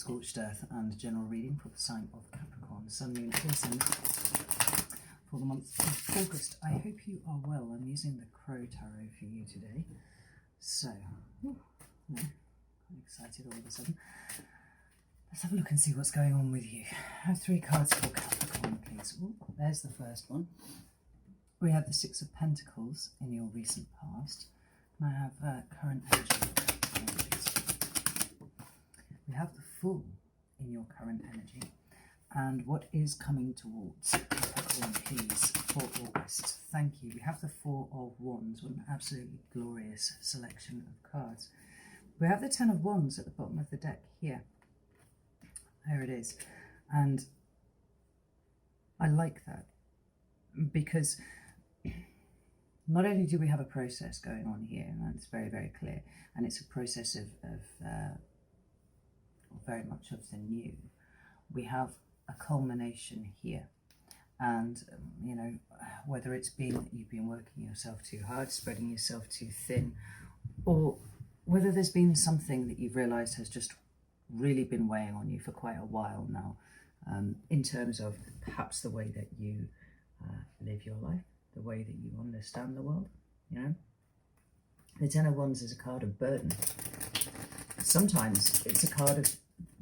Scorched Earth and general reading for the sign of Capricorn, Sun, Moon, Ascendant for the month of August. I hope you are well. I'm using the Crow Tarot for you today. So, I'm excited all of a sudden. Let's have a look and see what's going on with you. I have 3 cards for Capricorn, please. Ooh, there's the first one. We have the 6 of Pentacles in your recent past. And I have current energy. We have the Fool in your current energy. And what is coming towards Capricorn, please, for August? Thank you. We have the 4 of Wands. What an absolutely glorious selection of cards. We have the 10 of Wands at the bottom of the deck here. There it is. And I like that because not only do we have a process going on here, and it's very, very clear, and it's a process of very much of the new, we have a culmination here. And, you know, whether it's been that you've been working yourself too hard, spreading yourself too thin, or whether there's been something that you've realised has just really been weighing on you for quite a while now, in terms of perhaps the way that you live your life, the way that you understand the world, you know. The 10 of Wands is a card of burden. Sometimes it's a card of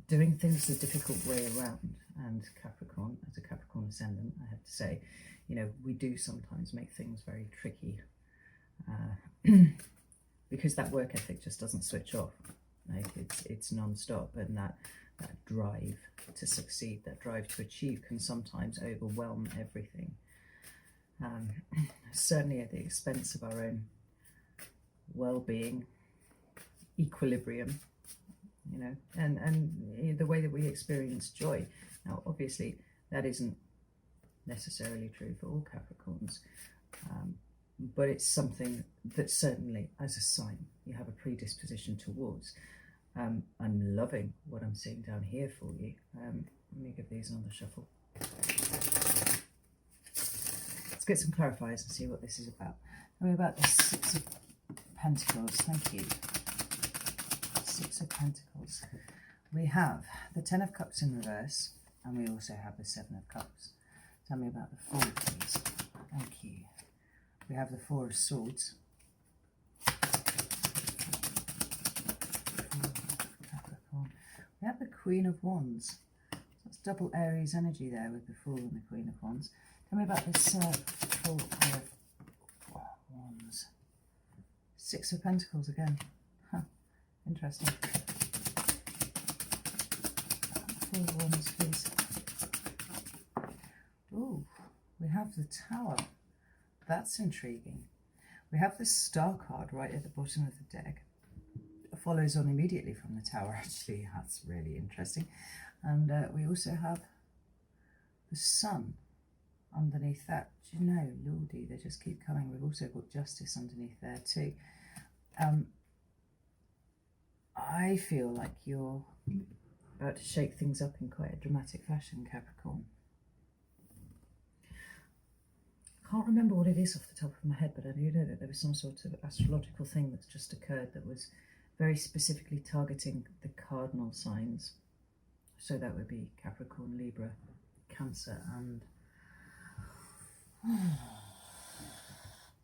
doing things the difficult way around. And Capricorn, as a Capricorn ascendant, I have to say, you know, we do sometimes make things very tricky because that work ethic just doesn't switch off. Like it's non-stop, and that drive to succeed, that drive to achieve can sometimes overwhelm everything. Certainly at the expense of our own well-being, equilibrium, you know, and the way that we experience joy. Now, obviously, that isn't necessarily true for all Capricorns, but it's something that certainly, as a sign, you have a predisposition towards. I'm loving what I'm seeing down here for you. Let me give these another shuffle. Let's get some clarifiers and see what this is about. Tell me about the 6 of Pentacles. Thank you. 6 of Pentacles. We have the 10 of Cups in reverse, and we also have the 7 of Cups. Tell me about the Fool, please. Thank you. We have the 4 of Swords. We have the Queen of Wands. So that's double Aries energy there with the Fool and the Queen of Wands. Tell me about this 4 of Wands. 6 of Pentacles again. Huh. Interesting. 4 of Wands, please. Ooh, we have the Tower. That's intriguing. We have the Star card right at the bottom of the deck. Follows on immediately from the Tower, actually. That's really interesting. And we also have the Sun underneath that. Do you know, Lordy, they just keep coming. We've also got Justice underneath there too. I feel like you're about to shake things up in quite a dramatic fashion, Capricorn. I can't remember what it is off the top of my head, but I do know that there was some sort of astrological thing that's just occurred that was very specifically targeting the cardinal signs. So that would be Capricorn, Libra, Cancer, and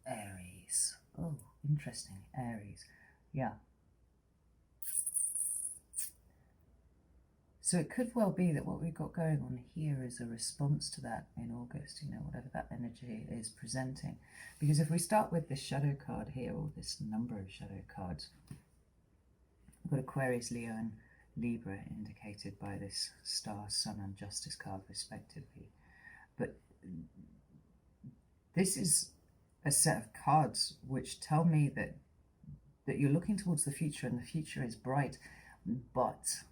Aries. Oh, interesting. Aries. Yeah. So it could well be that what we've got going on here is a response to that in August, you know, whatever that energy is presenting. Because if we start with this shadow card here, or this number of shadow cards, we've got Aquarius, Leo, and Libra indicated by this Star, Sun, and Justice card respectively. But this is a set of cards which tell me that you're looking towards the future, and the future is bright, but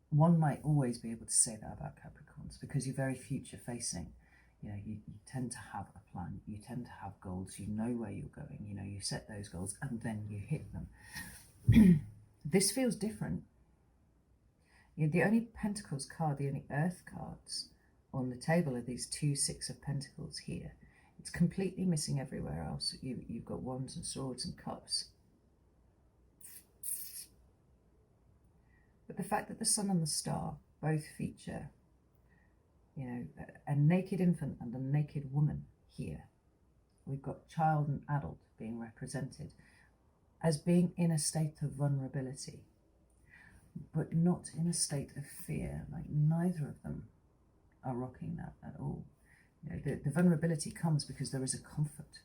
one might always be able to say that about Capricorns because you're very future facing. You know, you tend to have a plan, you tend to have goals, you know where you're going, you know, you set those goals and then you hit them. This feels different. You know, the only Pentacles card, the only Earth cards on the table are these 2 6 of Pentacles here. It's completely missing everywhere else. You've got Wands and Swords and Cups. But the fact that the sun and the star both feature, you know, a naked infant and a naked woman here. We've got child and adult being represented as being in a state of vulnerability, but not in a state of fear. Like, neither of them are rocking that at all. You know, the vulnerability comes because there is a comfort.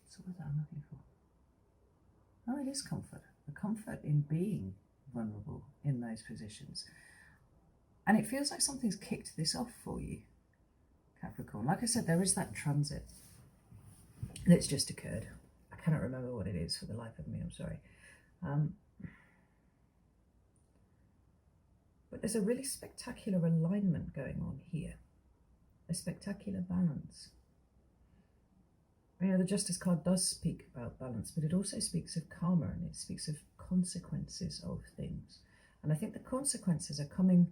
So what I'm looking for? Oh, it is comfort. The comfort in being vulnerable in those positions. And it feels like something's kicked this off for you, Capricorn. Like I said, there is that transit that's just occurred. I cannot remember what it is for the life of me, I'm sorry. But there's a really spectacular alignment going on here, a spectacular balance. You know, the Justice card does speak about balance, but it also speaks of karma, and it speaks of consequences of things. And I think the consequences are coming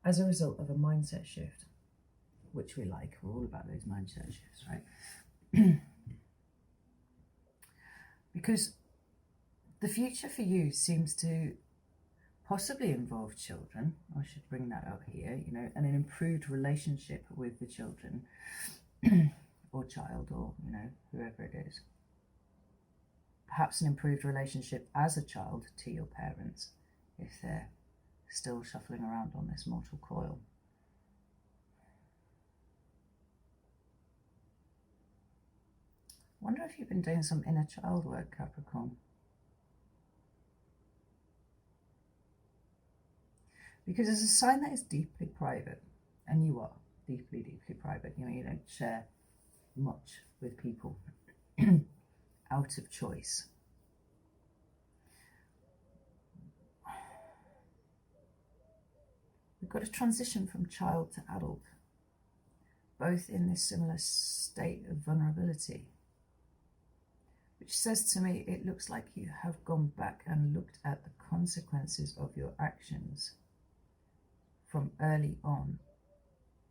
as a result of a mindset shift, which we like. We're all about those mindset shifts, right? Because the future for you seems to possibly involve children. I should bring that up here, you know, and an improved relationship with the children or child, or, you know, whoever it is. Perhaps an improved relationship as a child to your parents if they're still shuffling around on this mortal coil. Wonder if you've been doing some inner child work, Capricorn. Because it's a sign that is deeply private, and you are deeply, deeply private. You know, you don't share much with people out of choice. We've got a transition from child to adult, both in this similar state of vulnerability, which says to me it looks like you have gone back and looked at the consequences of your actions from early on,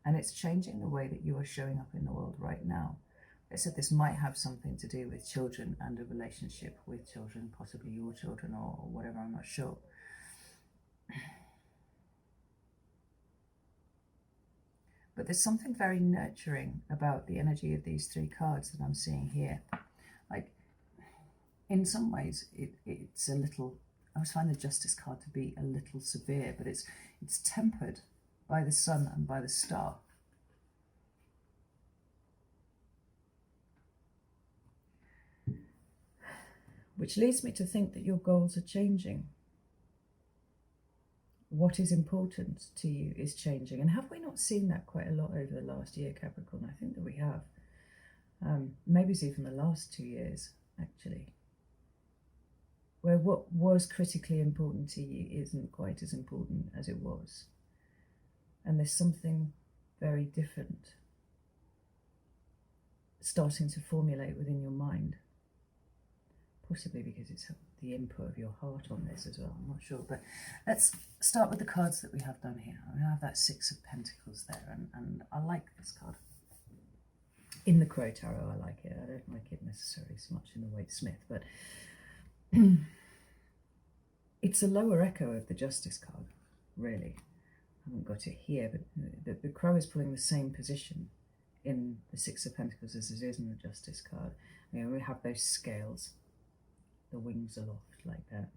and it's changing the way that you are showing up in the world right now. I said this might have something to do with children and a relationship with children, possibly your children or whatever, I'm not sure. But there's something very nurturing about the energy of these three cards that I'm seeing here. Like, in some ways, it's a little, I always find the Justice card to be a little severe, but it's tempered by the sun and by the star. Which leads me to think that your goals are changing. What is important to you is changing. And have we not seen that quite a lot over the last year, Capricorn? I think that we have. Maybe it's even the last 2 years, actually. Where what was critically important to you isn't quite as important as it was. And there's something very different starting to formulate within your mind. Possibly because it's the input of your heart on this as well, I'm not sure. But let's start with the cards that we have done here. We have that Six of Pentacles there, and I like this card. In the Crow Tarot, I like it. I don't like it necessarily so much in the Waite Smith, but it's a lower echo of the Justice card, really. I haven't got it here, but the Crow is pulling the same position in the Six of Pentacles as it is in the Justice card. You know, we have those scales, the wings aloft like that.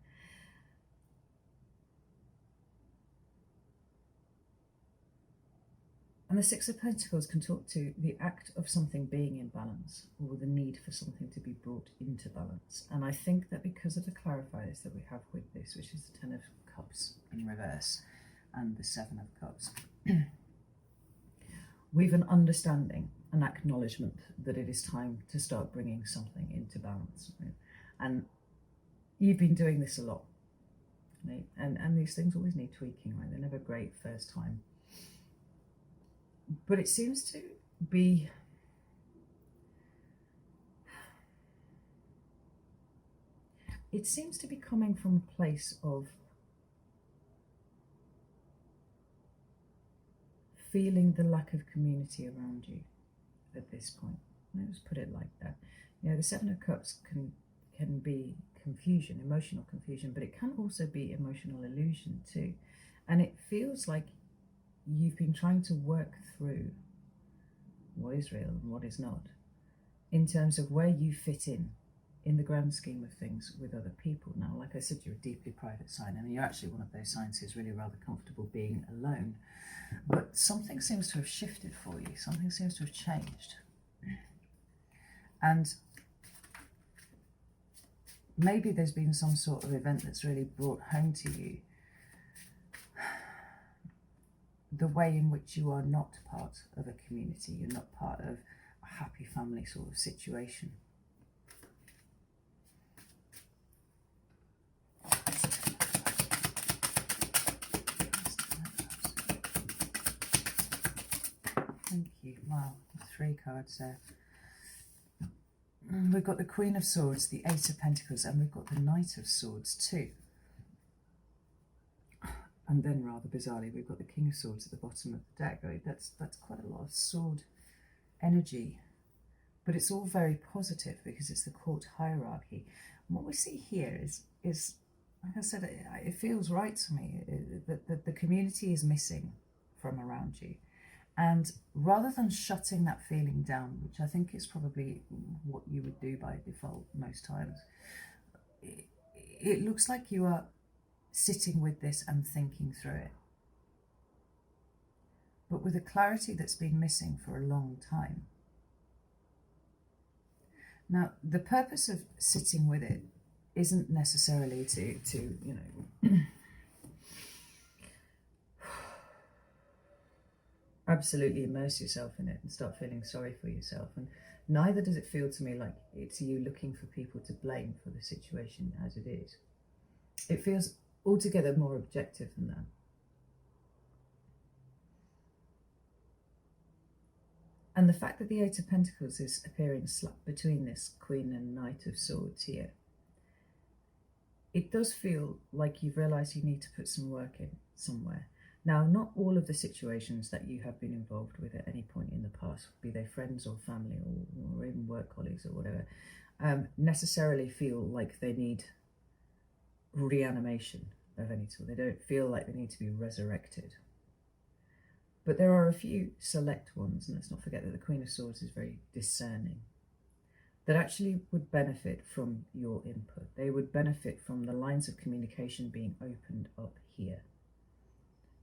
And the Six of Pentacles can talk to the act of something being in balance, or the need for something to be brought into balance. And I think that because of the clarifiers that we have with this, which is the Ten of Cups in reverse and the Seven of Cups, we've an understanding, an acknowledgement that it is time to start bringing something into balance. Right? And you've been doing this a lot, right? And these things always need tweaking, right? They're never great first time. But it seems to be coming from a place of feeling the lack of community around you at this point. Let's put it like that. You know, the Seven of Cups can confusion, emotional confusion, but it can also be emotional illusion too. And it feels like you've been trying to work through what is real and what is not, in terms of where you fit in the grand scheme of things with other people. Now, like I said, you're a deeply private sign, and you're actually one of those signs who's really rather comfortable being alone. But something seems to have shifted for you. Something seems to have changed. And maybe there's been some sort of event that's really brought home to you the way in which you are not part of a community, you're not part of a happy family sort of situation. Thank you. Wow, 3 cards there. We've got the Queen of Swords, the 8 of Pentacles, and we've got the Knight of Swords too. And then, rather bizarrely, we've got the King of Swords at the bottom of the deck. That's quite a lot of sword energy. But it's all very positive because it's the court hierarchy. And what we see here is like I said, it feels right to me that the community is missing from around you. And rather than shutting that feeling down, which I think is probably what you would do by default most times, it looks like you are sitting with this and thinking through it, but with a clarity that's been missing for a long time. Now, the purpose of sitting with it isn't necessarily to you know, absolutely immerse yourself in it and start feeling sorry for yourself. And neither does it feel to me like it's you looking for people to blame for the situation as it is. It feels altogether more objective than that. And the fact that the 8 of Pentacles is appearing slap between this Queen and Knight of Swords here, it does feel like you've realised you need to put some work in somewhere. Now, not all of the situations that you have been involved with at any point in the past, be they friends or family or even work colleagues or whatever, necessarily feel like they need reanimation of any sort. They don't feel like they need to be resurrected. But there are a few select ones, and let's not forget that the Queen of Swords is very discerning, that actually would benefit from your input. They would benefit from the lines of communication being opened up here.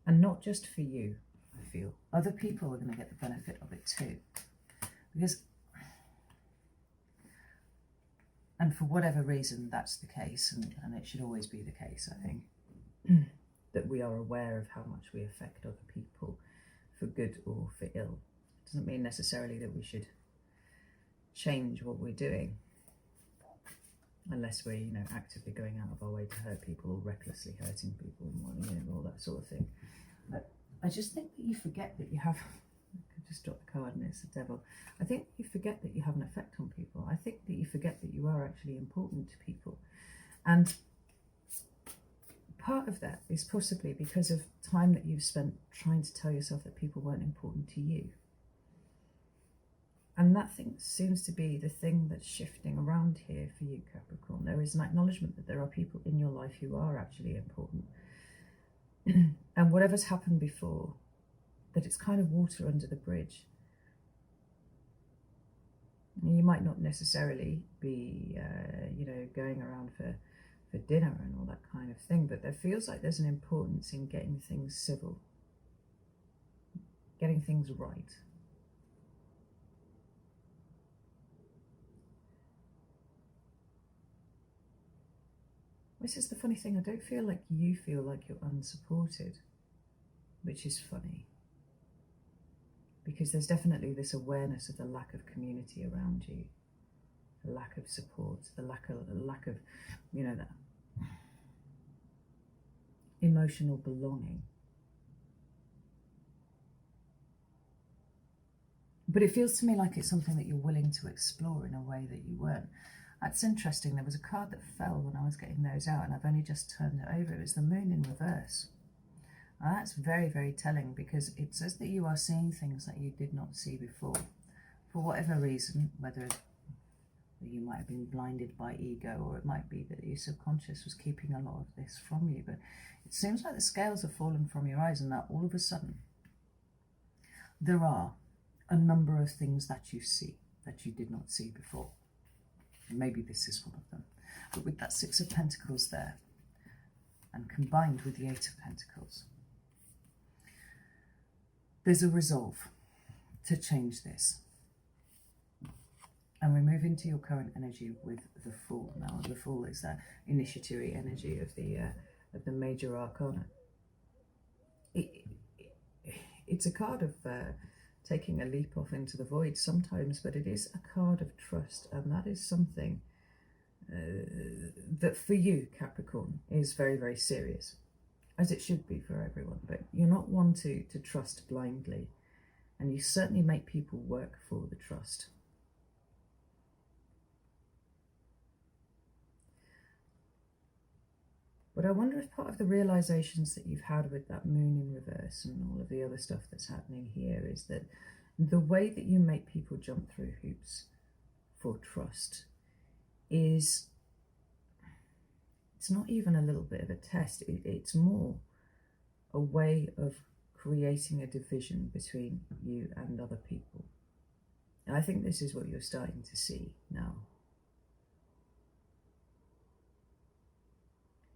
And not just for you, I feel. Other people are going to get the benefit of it too. Because, and for whatever reason that's the case, and it should always be the case, I think, that we are aware of how much we affect other people, for good or for ill. It doesn't mean necessarily that we should change what we're doing, unless we're, you know, actively going out of our way to hurt people or recklessly hurting people and, you know, all that sort of thing. But I just think that you forget that you have, I could just drop the card and it's the devil. I think you forget that you have an effect on people. I think that you forget that you are actually important to people. And part of that is possibly because of time that you've spent trying to tell yourself that people weren't important to you. And that thing seems to be the thing that's shifting around here for you, Capricorn. There is an acknowledgement that there are people in your life who are actually important. And whatever's happened before, that it's kind of water under the bridge. You might not necessarily be, you know, going around for dinner and all that kind of thing, but there feels like there's an importance in getting things civil, getting things right. This is the funny thing, I don't feel like you feel like you're unsupported, which is funny. Because there's definitely this awareness of the lack of community around you, the lack of support, the lack of, you know, that emotional belonging. But it feels to me like it's something that you're willing to explore in a way that you weren't. That's interesting. There was a card that fell when I was getting those out, and I've only just turned it over. It was the Moon in reverse. Now that's very, very telling, because it says that you are seeing things that you did not see before. For whatever reason, whether You might have been blinded by ego, or it might be that your subconscious was keeping a lot of this from you. But it seems like the scales have fallen from your eyes, and that all of a sudden there are a number of things that you see that you did not see before. Maybe this is one of them. But with that Six of Pentacles there, and combined with the Eight of Pentacles, there's a resolve to change this. And we move into your current energy with the Fool. Now, the Fool is that initiatory energy of the major arcana. It's a card of taking a leap off into the void sometimes, but it is a card of trust, and that is something that for you, Capricorn, is very, very serious, as it should be for everyone. But you're not one to trust blindly, and you certainly make people work for the trust. But I wonder if part of the realizations that you've had with that moon in reverse and all of the other stuff that's happening here is that the way that you make people jump through hoops for trust is, it's not even a little bit of a test, it's more a way of creating a division between you and other people. And I think this is what you're starting to see now.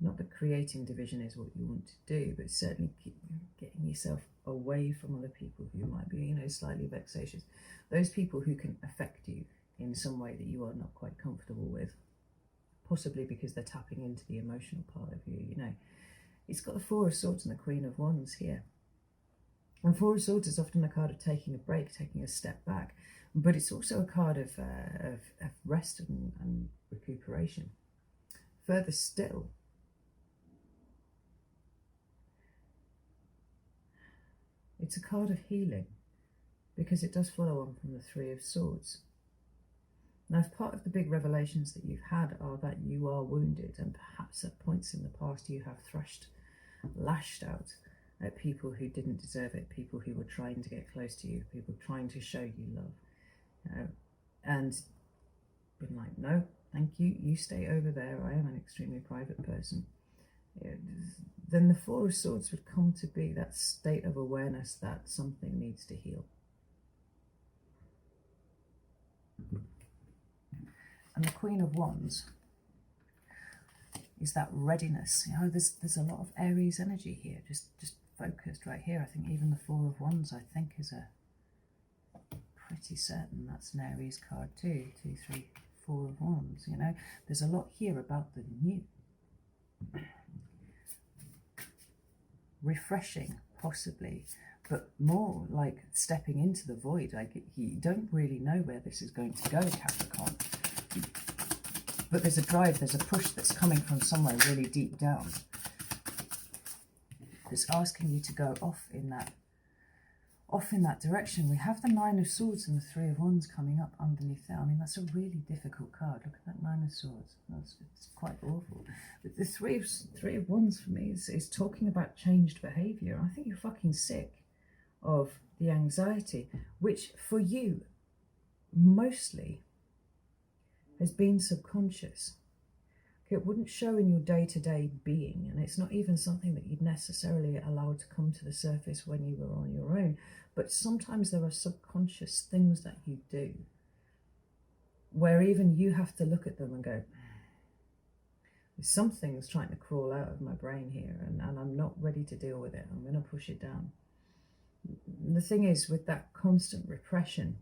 Not that creating division is what you want to do, but certainly keep getting yourself away from other people who might be, slightly vexatious. Those people who can affect you in some way that you are not quite comfortable with, possibly because they're tapping into the emotional part of you, It's got the Four of Swords and the Queen of Wands here. And Four of Swords is often a card of taking a break, taking a step back, but it's also a card of rest and recuperation. Further still, it's a card of healing, because it does follow on from the Three of Swords. Now, if part of the big revelations that you've had are that you are wounded, and perhaps at points in the past you have lashed out at people who didn't deserve it, people who were trying to get close to you, people trying to show you love, and been like, no, thank you, you stay over there, I am an extremely private person. Then the Four of Swords would come to be that state of awareness that something needs to heal. And the Queen of Wands is that readiness. There's a lot of Aries energy here, just focused right here. I think even the Four of Wands, I think, is a pretty certain that's an Aries card too. 2, 3, 4 of Wands, There's a lot here about the new. Refreshing, possibly, but more like stepping into the void. Like, you don't really know where this is going to go, Capricorn. But there's a drive, there's a push that's coming from somewhere really deep down. That's asking you to go off in that direction. We have the Nine of Swords and the Three of Wands coming up underneath there. I mean, that's a really difficult card. Look at that Nine of Swords. It's quite awful. But the Three of Wands for me is talking about changed behaviour. I think you're fucking sick of the anxiety, which for you mostly has been subconscious. It wouldn't show in your day-to-day being, and it's not even something that you'd necessarily allow to come to the surface when you were on your own. But sometimes there are subconscious things that you do where even you have to look at them and go, something's trying to crawl out of my brain here, and I'm not ready to deal with it. I'm going to push it down. And the thing is, with that constant repression,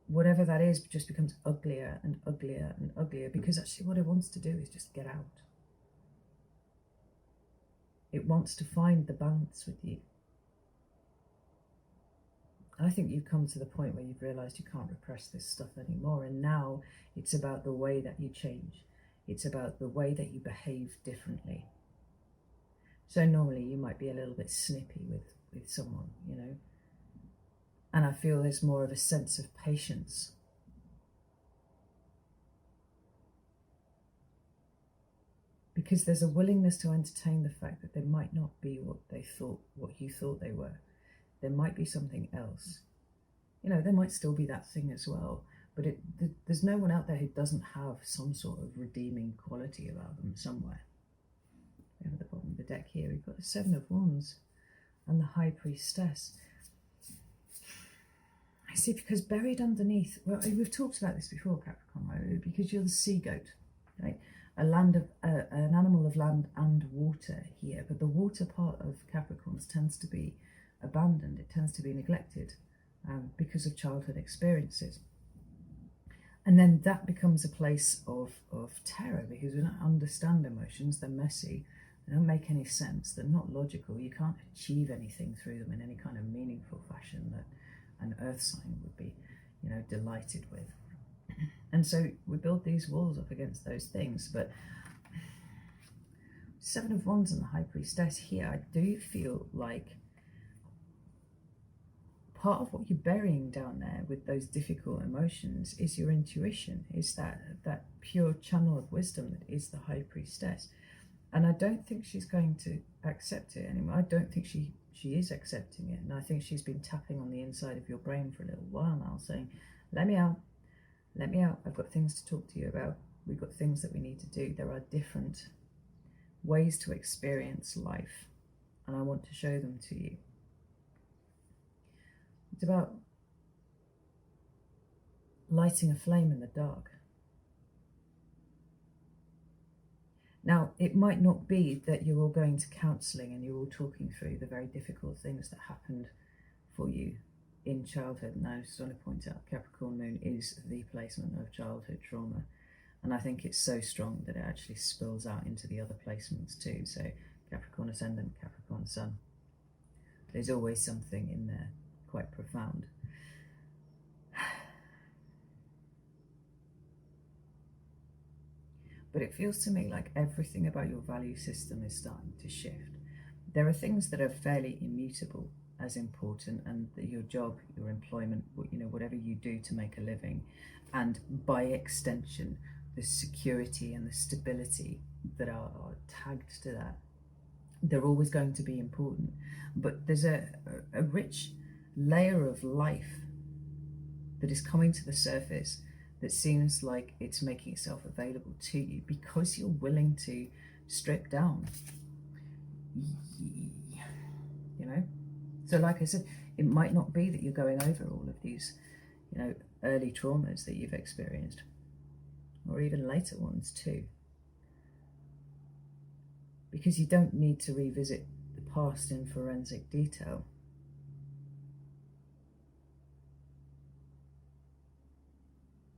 whatever that is just becomes uglier and uglier and uglier, because actually what it wants to do is just get out. It wants to find the balance with you. I think you've come to the point where you've realised you can't repress this stuff anymore, and now it's about the way that you change. It's about the way that you behave differently. So normally you might be a little bit snippy with someone, and I feel there's more of a sense of patience. Because there's a willingness to entertain the fact that they might not be what you thought they were. There might be something else. There might still be that thing as well, but there's no one out there who doesn't have some sort of redeeming quality about them somewhere. Over the bottom of the deck here, we've got the Seven of Wands and the High Priestess. I see, because buried underneath, well, we've talked about this before, Capricorn, right? Because you're the sea goat, right? An animal of land and water here, but the water part of Capricorns tends to be abandoned. It tends to be neglected because of childhood experiences. And then that becomes a place of terror, because we don't understand emotions. They're messy. They don't make any sense. They're not logical. You can't achieve anything through them in any kind of meaningful fashion that an earth sign would be, delighted with. And so we build these walls up against those things. But Seven of Wands and the High Priestess here, I do feel like part of what you're burying down there with those difficult emotions is your intuition, is that pure channel of wisdom that is the High Priestess. And I don't think she's going to accept it anymore. I don't think she is accepting it. And I think she's been tapping on the inside of your brain for a little while now, saying, let me out, I've got things to talk to you about. We've got things that we need to do. There are different ways to experience life, and I want to show them to you. It's about lighting a flame in the dark. Now, it might not be that you're all going to counselling and you're all talking through the very difficult things that happened for you in childhood. Now, I just want to point out, Capricorn Moon is the placement of childhood trauma. And I think it's so strong that it actually spills out into the other placements too. So Capricorn Ascendant, Capricorn Sun. There's always something in there quite profound. But it feels to me like everything about your value system is starting to shift. There are things that are fairly immutable as important, and your job, your employment, whatever you do to make a living, and by extension, the security and the stability that are tagged to that, they're always going to be important. But there's a rich layer of life that is coming to the surface that seems like it's making itself available to you because you're willing to strip down. So like I said, it might not be that you're going over all of these, early traumas that you've experienced, or even later ones too, because you don't need to revisit the past in forensic detail.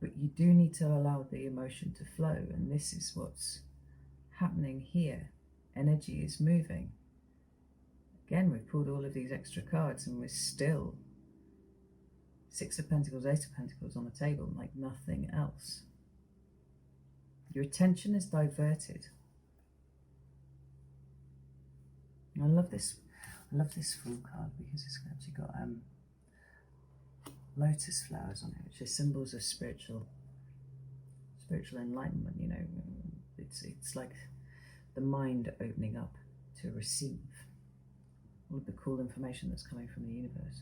But you do need to allow the emotion to flow, and this is what's happening here. Energy is moving. Again, we've pulled all of these extra cards and we're still Six of Pentacles, Ace of Pentacles on the table, like nothing else. Your attention is diverted. I love this Fool card because it's actually got lotus flowers on it, which are symbols of spiritual enlightenment. It's like the mind opening up to receive all of the cool information that's coming from the universe.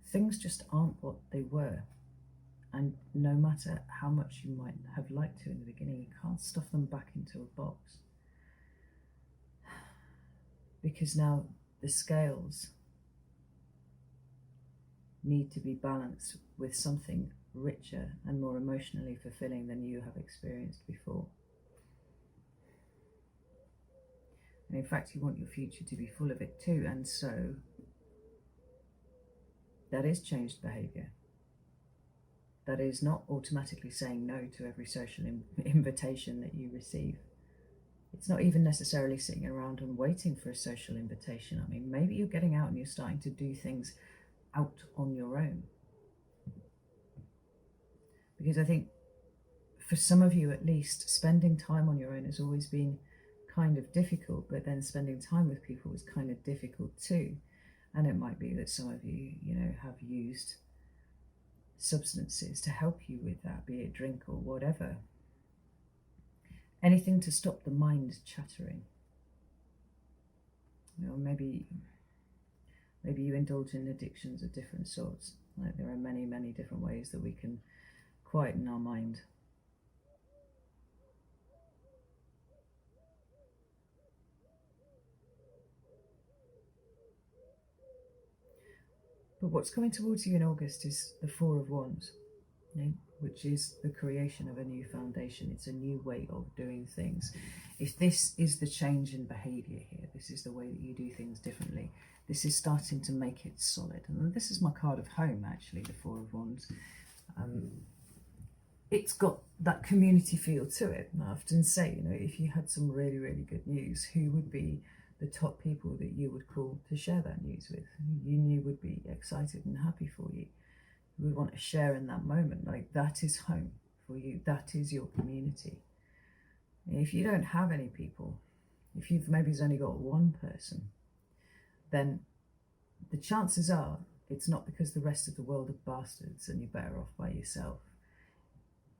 Things just aren't what they were, and no matter how much you might have liked to in the beginning, you can't stuff them back into a box, because now the scales need to be balanced with something richer and more emotionally fulfilling than you have experienced before. And in fact, you want your future to be full of it too, and so that is changed behaviour. That is not automatically saying no to every social invitation that you receive. It's not even necessarily sitting around and waiting for a social invitation. I mean, maybe you're getting out and you're starting to do things out on your own. Because I think for some of you at least, spending time on your own has always been kind of difficult, but then spending time with people is kind of difficult too. And it might be that some of you, have used substances to help you with that, be it drink or whatever. Anything to stop the mind chattering. Maybe Maybe you indulge in addictions of different sorts. Like there are many, many different ways that we can quieten our mind. But what's coming towards you in August is the Four of Wands, which is the creation of a new foundation. It's a new way of doing things. If this is the change in behaviour here, this is the way that you do things differently, this is starting to make it solid. And this is my card of home, actually, the Four of Wands. It's got that community feel to it. And I often say, if you had some really, really good news, who would be the top people that you would call to share that news with, who you knew would be excited and happy for you, who would want to share in that moment? Like, that is home for you. That is your community. If you don't have any people, if you've maybe only got one person, then the chances are it's not because the rest of the world are bastards and you're better off by yourself.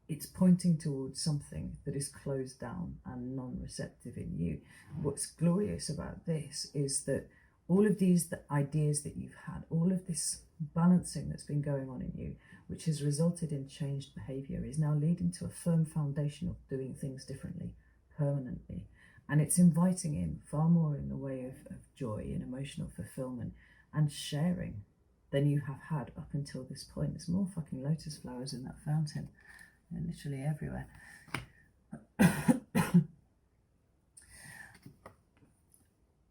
It's pointing towards something that is closed down and non-receptive in you. What's glorious about this is that all of these ideas that you've had, all of this balancing that's been going on in you, which has resulted in changed behaviour, is now leading to a firm foundation of doing things differently, permanently. And it's inviting in far more in the way of joy and emotional fulfilment and sharing than you have had up until this point. There's more fucking lotus flowers in that fountain. They're literally everywhere.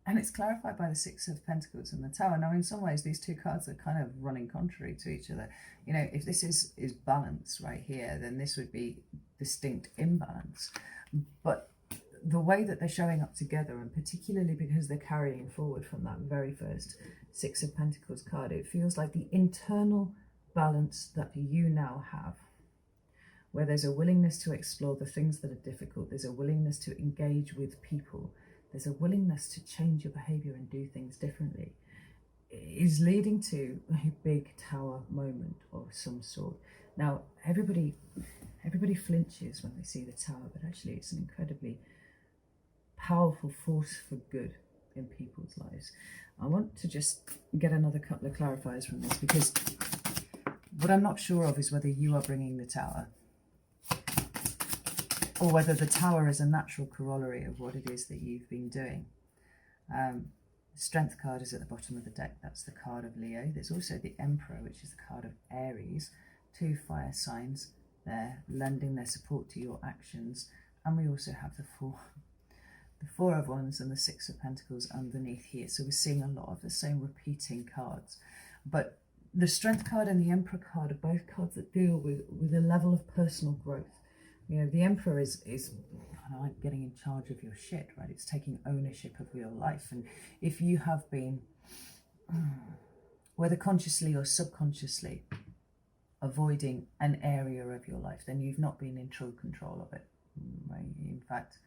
And it's clarified by the Six of Pentacles and the Tower. Now, in some ways, these two cards are kind of running contrary to each other. If this is balance right here, then this would be distinct imbalance. But the way that they're showing up together, and particularly because they're carrying forward from that very first Six of Pentacles card, it feels like the internal balance that you now have, where there's a willingness to explore the things that are difficult, there's a willingness to engage with people, there's a willingness to change your behaviour and do things differently, is leading to a big tower moment of some sort. Now, everybody flinches when they see the tower, but actually it's an incredibly powerful force for good in people's lives. I want to just get another couple of clarifiers from this, because what I'm not sure of is whether you are bringing the tower, or whether the tower is a natural corollary of what it is that you've been doing. The Strength card is at the bottom of the deck. That's the card of Leo. There's also the Emperor, which is the card of Aries. Two fire signs there, lending their support to your actions. And we also have the Four of Wands and the Six of Pentacles underneath here. So we're seeing a lot of the same repeating cards. But the Strength card and the Emperor card are both cards that deal with a level of personal growth. The Emperor is kind of like getting in charge of your shit, right? It's taking ownership of your life. And if you have been, whether consciously or subconsciously, avoiding an area of your life, then you've not been in true control of it, right? In fact,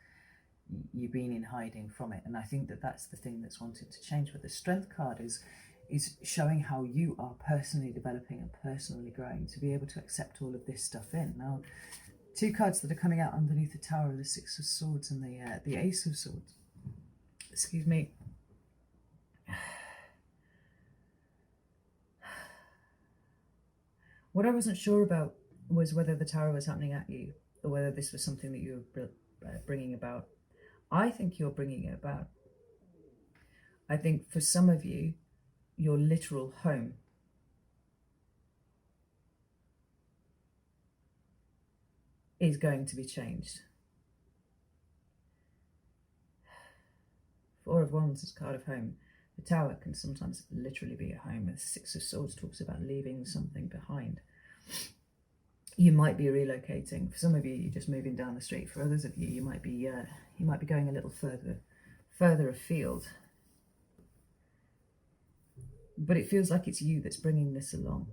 you've been in hiding from it. And I think that that's the thing that's wanted to change. But the Strength card is showing how you are personally developing and personally growing to be able to accept all of this stuff in. Now, two cards that are coming out underneath the Tower are the Six of Swords and the Ace of Swords. Excuse me. What I wasn't sure about was whether the Tower was happening at you, or whether this was something that you were bringing about. I think you're bringing it about. I think for some of you, your literal home is going to be changed. Four of Wands is card of home. The Tower can sometimes literally be a home. The Six of Swords talks about leaving something behind. You might be relocating. For some of you, you're just moving down the street. For others of you, you might be going a little further afield. But it feels like it's you that's bringing this along.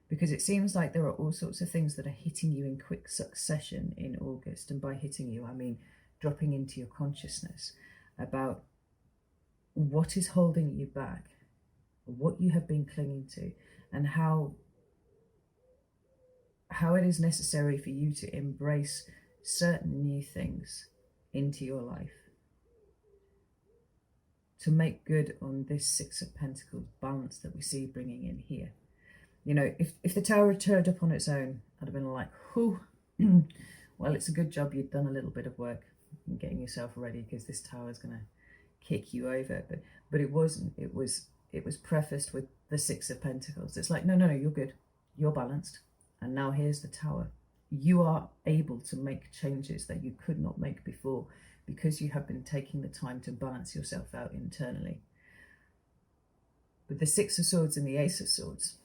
Because it seems like there are all sorts of things that are hitting you in quick succession in August. And by hitting you, I mean dropping into your consciousness about what is holding you back, what you have been clinging to, and how it is necessary for you to embrace certain new things into your life to make good on this Six of Pentacles balance that we see bringing in here. You know, if the Tower had turned up on its own, I'd have been like, whew, well, it's a good job you'd done a little bit of work in getting yourself ready, because this Tower is going to kick you over. But it wasn't. It was prefaced with the Six of Pentacles. It's like, no, you're good. You're balanced. And now here's the Tower. You are able to make changes that you could not make before, because you have been taking the time to balance yourself out internally. But the Six of Swords and the Ace of Swords,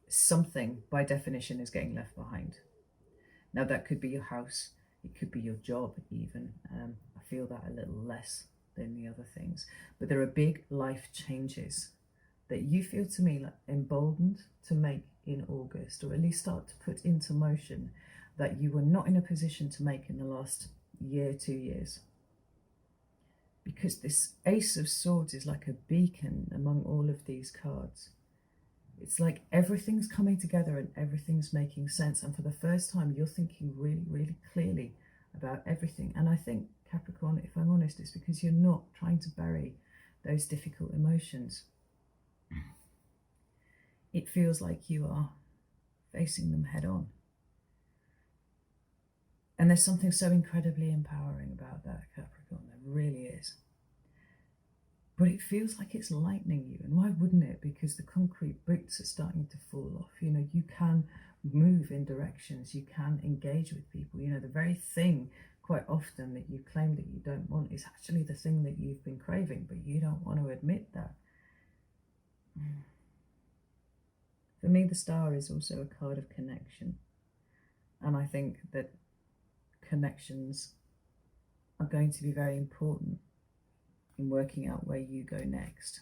something by definition is getting left behind. Now that could be your house, it could be your job even. I feel that a little less than the other things. But there are big life changes that you feel, to me, like emboldened to make in August, or at least start to put into motion, that you were not in a position to make in the last year, 2 years. Because this Ace of Swords is like a beacon among all of these cards. It's like everything's coming together and everything's making sense. And for the first time, you're thinking really, really clearly about everything. And I think, Capricorn, if I'm honest, it's because you're not trying to bury those difficult emotions. It feels like you are facing them head on. And there's something so incredibly empowering about that, Capricorn. There really is. But it feels like it's lightening you. And why wouldn't it? Because the concrete boots are starting to fall off. You know, you can move in directions. You can engage with people. You know, the very thing quite often that you claim that you don't want is actually the thing that you've been craving, but you don't want to admit that. For me, the Star is also a card of connection. And I think that connections are going to be very important in working out where you go next.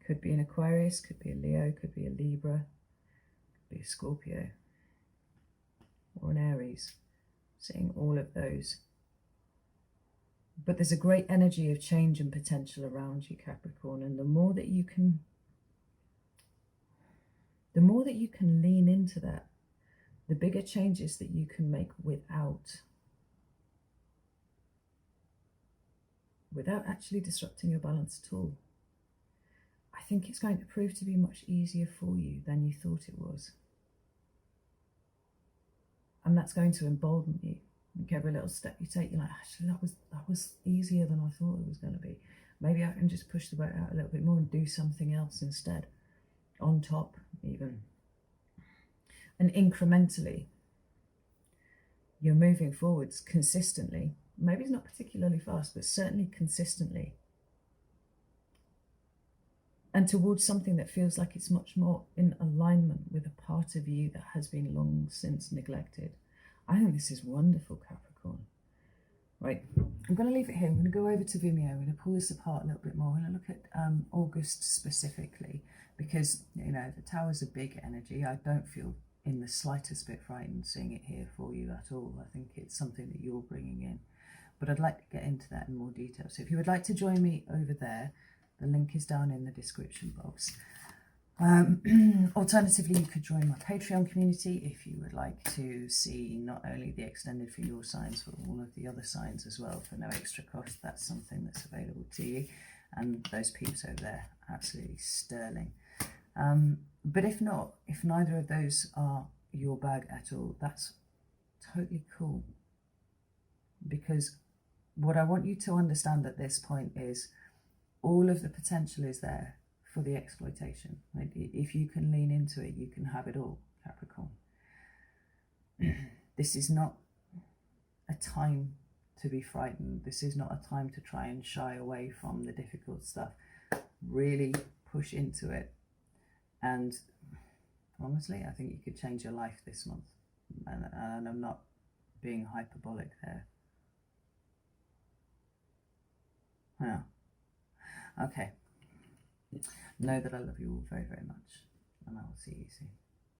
Could be an Aquarius, could be a Leo, could be a Libra, could be a Scorpio, or an Aries. Seeing all of those. But there's a great energy of change and potential around you, Capricorn, and the more that you can lean into that, the bigger changes that you can make without actually disrupting your balance at all. I think it's going to prove to be much easier for you than you thought it was. And that's going to embolden you. Like every little step you take, you're like, actually, that was easier than I thought it was going to be. Maybe I can just push the boat out a little bit more and do something else instead. On top, even. And incrementally, you're moving forwards consistently. Maybe it's not particularly fast, but certainly consistently. And towards something that feels like it's much more in alignment with a part of you that has been long since neglected. I think this is wonderful, Capricorn. Right, I'm going to leave it here. I'm going to go over to Vimeo. I'm going to pull this apart a little bit more. I'm going to look at August specifically, because, you know, the Tower's a big energy. I don't feel in the slightest bit frightened seeing it here for you at all. I think it's something that you're bringing in. But I'd like to get into that in more detail. So if you would like to join me over there, the link is down in the description box. Alternatively, you could join my Patreon community if you would like to see not only the extended for your signs, but all of the other signs as well for no extra cost. That's something that's available to you. And those peeps over there, absolutely sterling. But if not, if neither of those are your bag at all, that's totally cool. Because what I want you to understand at this point is all of the potential is there for the exploitation. Like, if you can lean into it, you can have it all, Capricorn. This is not a time to be frightened. This is not a time to try and shy away from the difficult stuff. Really push into it. And honestly, I think you could change your life this month. And I'm not being hyperbolic there. Yeah. Okay. Know that I love you all very, very much. And I will see you soon.